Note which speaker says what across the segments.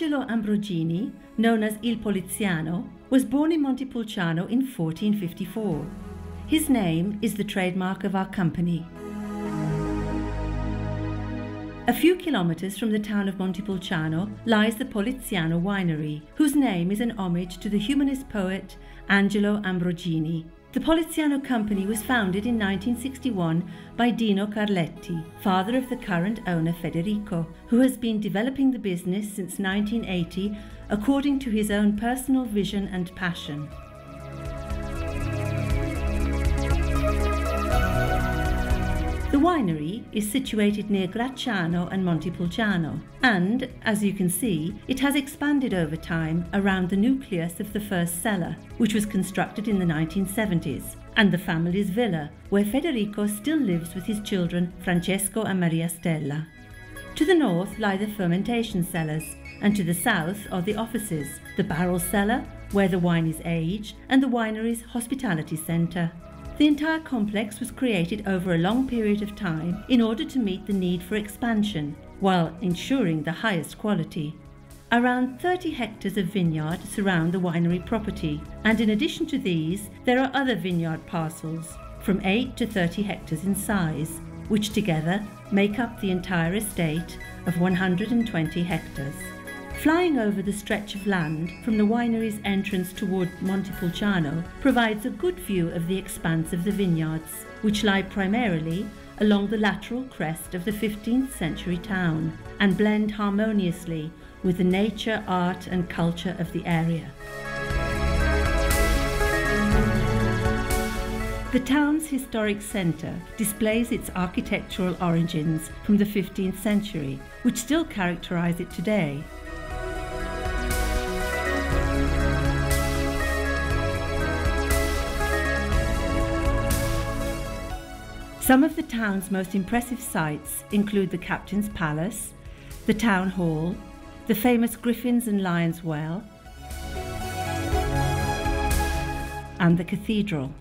Speaker 1: Angelo Ambrogini, known as Il Poliziano, was born in Montepulciano in 1454. His name is the trademark of our company. A few kilometers from the town of Montepulciano lies the Poliziano winery, whose name is an homage to the humanist poet Angelo Ambrogini. The Poliziano company was founded in 1961 by Dino Carletti, father of the current owner Federico, who has been developing the business since 1980 according to his own personal vision and passion. The winery is situated near Gracciano and Montepulciano, and, as you can see, it has expanded over time around the nucleus of the first cellar, which was constructed in the 1970s, and the family's villa, where Federico still lives with his children Francesco and Maria Stella. To the north lie the fermentation cellars, and to the south are the offices, the barrel cellar, where the wine is aged, and the winery's hospitality centre. The entire complex was created over a long period of time in order to meet the need for expansion, while ensuring the highest quality. Around 30 hectares of vineyard surround the winery property, and in addition to these, there are other vineyard parcels, from 8 to 30 hectares in size, which together make up the entire estate of 120 hectares. Flying over the stretch of land from the winery's entrance toward Montepulciano provides a good view of the expanse of the vineyards, which lie primarily along the lateral crest of the 15th century town and blend harmoniously with the nature, art and culture of the area. The town's historic centre displays its architectural origins from the 15th century, which still characterise it today. Some of the town's most impressive sights include the Captain's Palace, the Town Hall, the famous Griffin's and Lion's Well, and the Cathedral.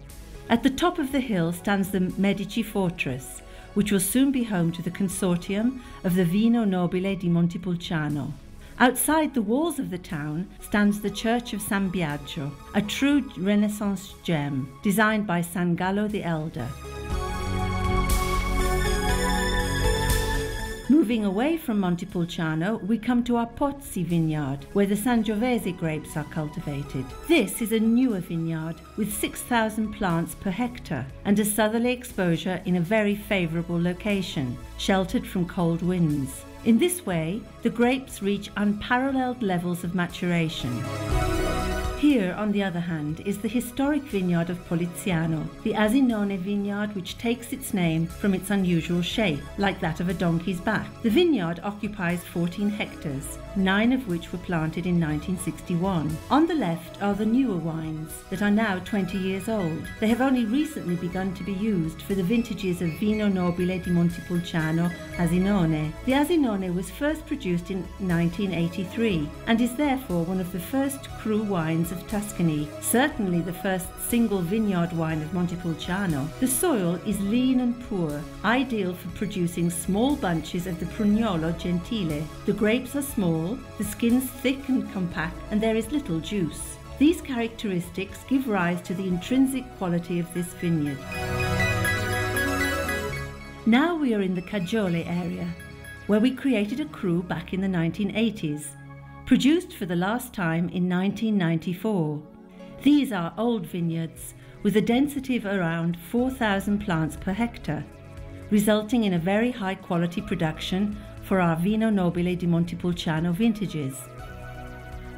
Speaker 1: At the top of the hill stands the Medici Fortress, which will soon be home to the consortium of the Vino Nobile di Montepulciano. Outside the walls of the town stands the Church of San Biagio, a true Renaissance gem designed by San Gallo the Elder. Moving away from Montepulciano, we come to our Pozzi vineyard, where the Sangiovese grapes are cultivated. This is a newer vineyard with 6,000 plants per hectare and a southerly exposure in a very favourable location, sheltered from cold winds. In this way, the grapes reach unparalleled levels of maturation. Here, on the other hand, is the historic vineyard of Poliziano, the Asinone vineyard, which takes its name from its unusual shape, like that of a donkey's back. The vineyard occupies 14 hectares, 9 of which were planted in 1961. On the left are the newer wines that are now 20 years old. They have only recently begun to be used for the vintages of Vino Nobile di Montepulciano Asinone. The Asinone was first produced in 1983 and is therefore one of the first cru wines of Tuscany, certainly the first single vineyard wine of Montepulciano. The soil is lean and poor, ideal for producing small bunches of the Prugnolo Gentile. The grapes are small, the skin's thick and compact, and there is little juice. These characteristics give rise to the intrinsic quality of this vineyard. Now we are in the Cagiole area, where we created a cru back in the 1980s. Produced for the last time in 1994. These are old vineyards with a density of around 4,000 plants per hectare, resulting in a very high quality production for our Vino Nobile di Montepulciano vintages.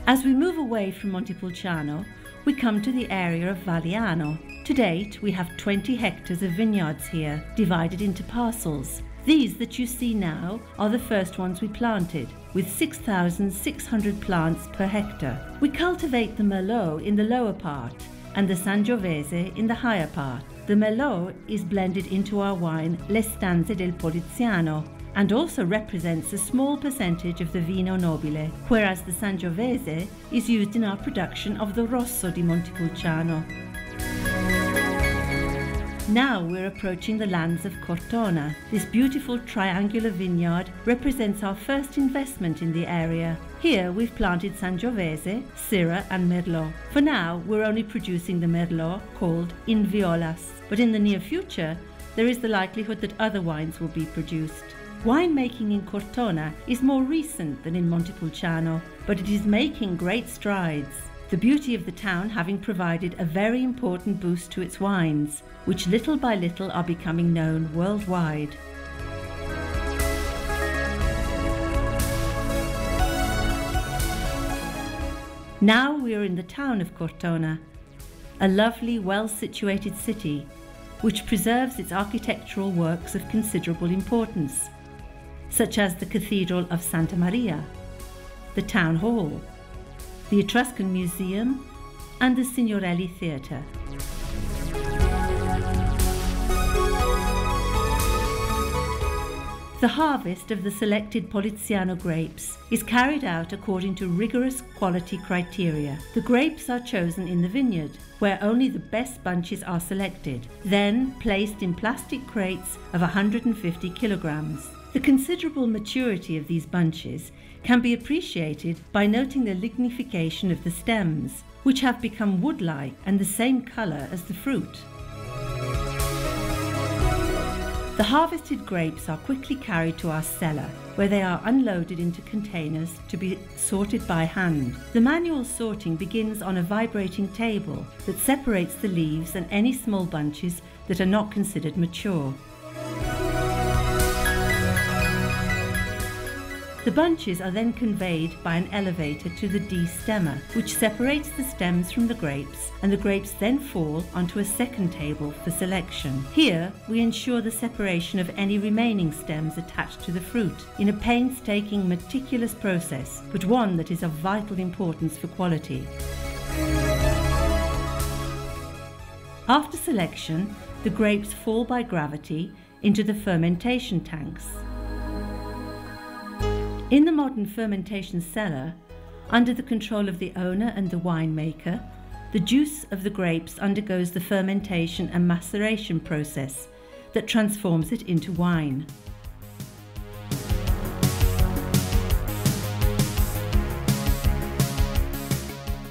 Speaker 1: As we move away from Montepulciano, we come to the area of Valliano. To date, we have 20 hectares of vineyards here, divided into parcels. These that you see now are the first ones we planted, with 6,600 plants per hectare. We cultivate the Merlot in the lower part and the Sangiovese in the higher part. The Merlot is blended into our wine Le Stanze del Poliziano and also represents a small percentage of the Vino Nobile, whereas the Sangiovese is used in our production of the Rosso di Montepulciano. Now we're approaching the lands of Cortona. This beautiful triangular vineyard represents our first investment in the area. Here we've planted Sangiovese, Syrah and Merlot. For now we're only producing the Merlot, called in violas, but in the near future there is the likelihood that other wines will be produced. Winemaking in Cortona is more recent than in Montepulciano, but it is making great strides. The beauty of the town having provided a very important boost to its wines, which little by little are becoming known worldwide. Now we are in the town of Cortona, a lovely, well-situated city, which preserves its architectural works of considerable importance, such as the Cathedral of Santa Maria, the Town Hall, the Etruscan Museum and the Signorelli Theatre. The harvest of the selected Poliziano grapes is carried out according to rigorous quality criteria. The grapes are chosen in the vineyard, where only the best bunches are selected, then placed in plastic crates of 150 kilograms. The considerable maturity of these bunches can be appreciated by noting the lignification of the stems, which have become wood-like and the same colour as the fruit. The harvested grapes are quickly carried to our cellar, where they are unloaded into containers to be sorted by hand. The manual sorting begins on a vibrating table that separates the leaves and any small bunches that are not considered mature. The bunches are then conveyed by an elevator to the destemmer, which separates the stems from the grapes, and the grapes then fall onto a second table for selection. Here we ensure the separation of any remaining stems attached to the fruit in a painstaking, meticulous process, but one that is of vital importance for quality. After selection, the grapes fall by gravity into the fermentation tanks. In the modern fermentation cellar, under the control of the owner and the winemaker, the juice of the grapes undergoes the fermentation and maceration process that transforms it into wine.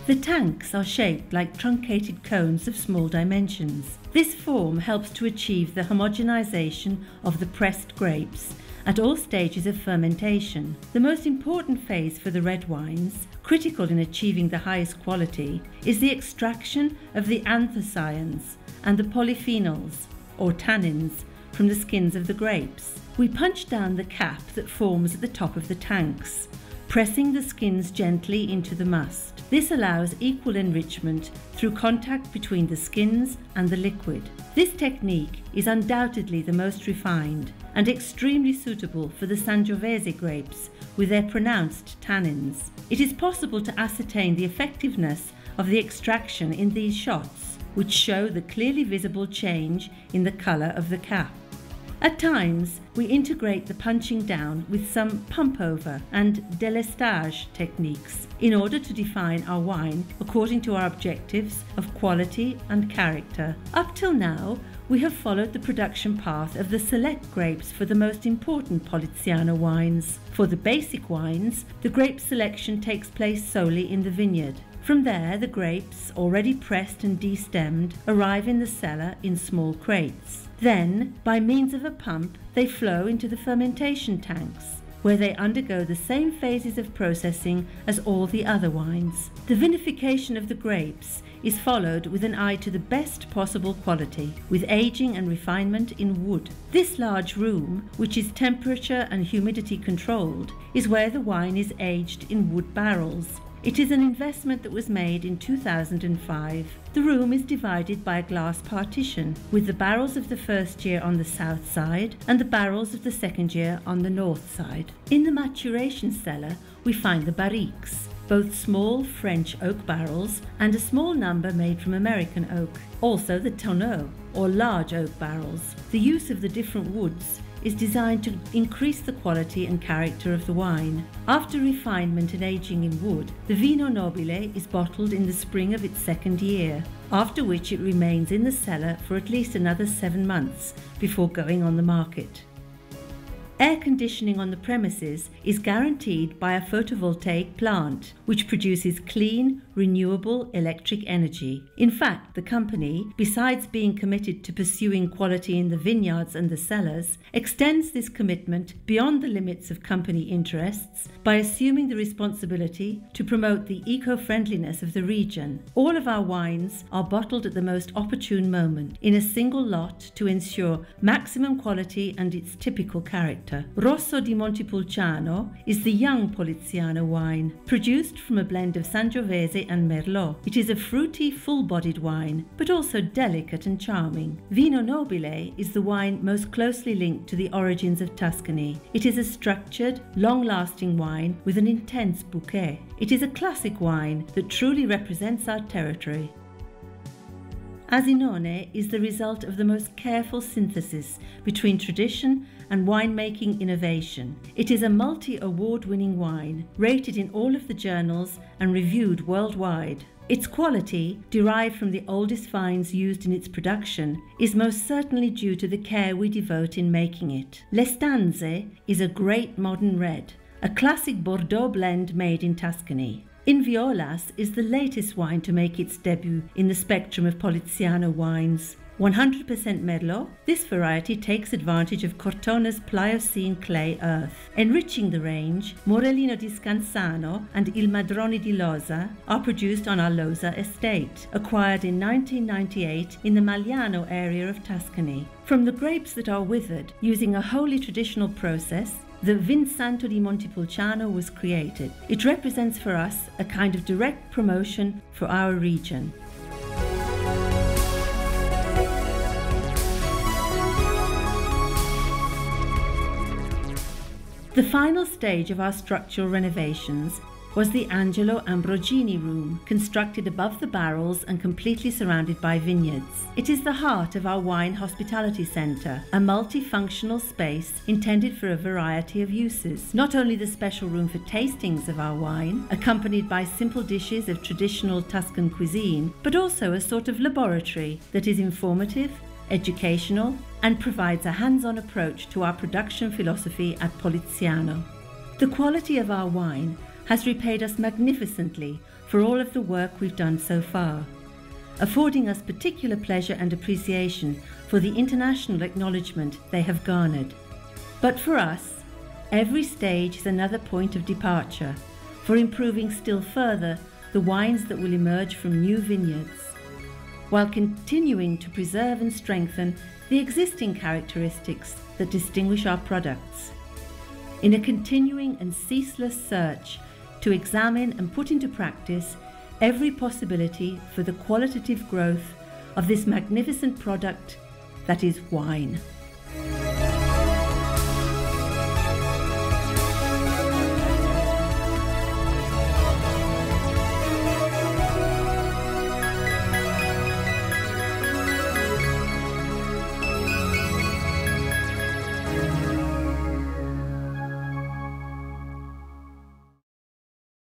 Speaker 1: The tanks are shaped like truncated cones of small dimensions. This form helps to achieve the homogenization of the pressed grapes at all stages of fermentation. The most important phase for the red wines, critical in achieving the highest quality, is the extraction of the anthocyanins and the polyphenols, or tannins, from the skins of the grapes. We punch down the cap that forms at the top of the tanks, pressing the skins gently into the must. This allows equal enrichment through contact between the skins and the liquid. This technique is undoubtedly the most refined and extremely suitable for the Sangiovese grapes with their pronounced tannins. It is possible to ascertain the effectiveness of the extraction in these shots, which show the clearly visible change in the colour of the cap. At times, we integrate the punching down with some pump-over and délestage techniques in order to define our wine according to our objectives of quality and character. Up till now, we have followed the production path of the select grapes for the most important Poliziano wines. For the basic wines, the grape selection takes place solely in the vineyard. From there, the grapes, already pressed and destemmed, arrive in the cellar in small crates. Then, by means of a pump, they flow into the fermentation tanks, where they undergo the same phases of processing as all the other wines. The vinification of the grapes is followed with an eye to the best possible quality, with aging and refinement in wood. This large room, which is temperature and humidity controlled, is where the wine is aged in wood barrels. It is an investment that was made in 2005. The room is divided by a glass partition, with the barrels of the first year on the south side and the barrels of the second year on the north side. In the maturation cellar, we find the barriques, both small French oak barrels and a small number made from American oak. Also the tonneaux, or large oak barrels. The use of the different woods is designed to increase the quality and character of the wine. After refinement and aging in wood, the Vino Nobile is bottled in the spring of its second year. after which it remains in the cellar for at least another 7 months before going on the market. Air conditioning on the premises is guaranteed by a photovoltaic plant, which produces clean, renewable electric energy. In fact, the company, besides being committed to pursuing quality in the vineyards and the cellars, extends this commitment beyond the limits of company interests by assuming the responsibility to promote the eco-friendliness of the region. All of our wines are bottled at the most opportune moment, in a single lot, to ensure maximum quality and its typical character. Rosso di Montepulciano is the young Poliziano wine, produced from a blend of Sangiovese and Merlot. It is a fruity, full-bodied wine, but also delicate and charming. Vino Nobile is the wine most closely linked to the origins of Tuscany. It is a structured, long-lasting wine with an intense bouquet. It is a classic wine that truly represents our territory. Asinone is the result of the most careful synthesis between tradition and winemaking innovation. It is a multi-award-winning wine, rated in all of the journals and reviewed worldwide. Its quality, derived from the oldest vines used in its production, is most certainly due to the care we devote in making it. Le Stanze is a great modern red, a classic Bordeaux blend made in Tuscany. In Violas is the latest wine to make its debut in the spectrum of Poliziano wines. 100% Merlot, this variety takes advantage of Cortona's Pliocene clay earth. Enriching the range, Morellino di Scansano and Il Madrone di Losa are produced on our Losa estate, acquired in 1998 in the Magliano area of Tuscany. From the grapes that are withered, using a wholly traditional process, the Vinsanto di Montepulciano was created. It represents for us a kind of direct promotion for our region. The final stage of our structural renovations was the Angelo Ambrogini room, constructed above the barrels and completely surrounded by vineyards. It is the heart of our wine hospitality centre, a multifunctional space intended for a variety of uses. Not only the special room for tastings of our wine, accompanied by simple dishes of traditional Tuscan cuisine, but also a sort of laboratory that is informative, educational, and provides a hands-on approach to our production philosophy at Poliziano. The quality of our wine has repaid us magnificently for all of the work we've done so far, affording us particular pleasure and appreciation for the international acknowledgement they have garnered. But for us, every stage is another point of departure for improving still further the wines that will emerge from new vineyards, while continuing to preserve and strengthen the existing characteristics that distinguish our products. In a continuing and ceaseless search to examine and put into practice every possibility for the qualitative growth of this magnificent product that is wine.